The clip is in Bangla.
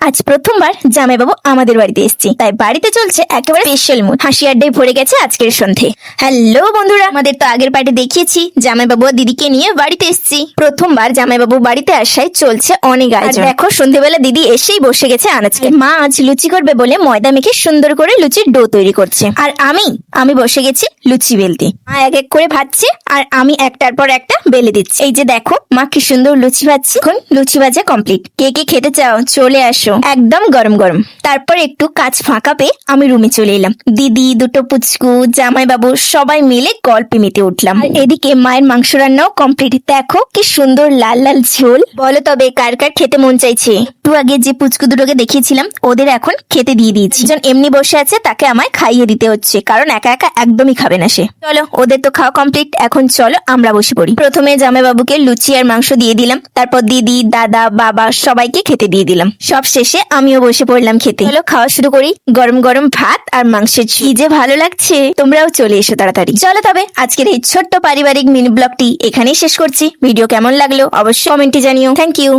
আজ প্রথমবার জামাইবাবু আমাদের বাড়িতে এসেছে, তাই বাড়িতে চলছে একেবারে স্পেশাল মুড। হাসি আড্ডায় ভরে গেছে আজকের সন্ধে। হ্যালো বন্ধুরা, আমাদের তো আগের পার্টি দেখিয়েছি জামাইবাবু আর দিদিকে নিয়ে বাড়িতে এসেছি। প্রথমবার জামাইবাবু বাড়িতে আসায় চলছে অনেক আয়োজন। দেখো সন্ধেবেলা দিদি এসেই বসে গেছে আনাজকে। মা আজ লুচি করবে বলে ময়দা মেখে সুন্দর করে লুচির ডো তৈরি করছে, আর আমি বসে গেছি লুচি বেলতে। মা এক এক করে ভাজছে আর আমি একটার পর একটা বেলে দিচ্ছি। এই যে দেখো মা কি সুন্দর লুচি ভাজছে। এখন লুচি ভাজা কমপ্লিট। কে কে খেতে চাও চলে আসো, একদম গরম গরম। তারপর একটু কাজ ফাঁকা পেয়ে আমি রুমে চলে এলাম। দিদি, দুটো পুচকু, জামাইবাবু সবাই মিলে গল্পে মেতে উঠলাম। আর এদিকে মায়ের মাংস রান্নাও কমপ্লিট। দেখো কি সুন্দর লাল লাল ঝোল। বলো তবে কার কার খেতে মন চাইছে? একটু আগে যে পুচকু দুটোকে দেখিয়েছিলাম ওদের এখন খেতে দিয়ে দিয়েছি। একজন এমনি বসে আছে, তাকে আমায় খাইয়ে দিতে হচ্ছে, কারণ একা একা একদমই খাবে না সে। চলো ওদের তো খাওয়া কমপ্লিট, এখন চলো আমরা বসে পড়ি। প্রথমে জামাইবাবুকে লুচি আর মাংস দিয়ে দিলাম, তারপর দিদি, দাদা, বাবা সবাইকে খেতে দিয়ে দিলাম। সব শেষে আমিও বসে পড়লাম খেতে। চলো খাওয়া শুরু করি। গরম গরম ভাত আর মাংসের ঝোল, কি যে ভালো লাগছে। তোমরাও চলে এসো তাড়াতাড়ি। চলো তবে আজকের এই ছোট্ট পারিবারিক মিনি ব্লগটি এখানেই শেষ করছি। ভিডিও কেমন লাগলো অবশ্যই কমেন্টে জানিও। Thank you.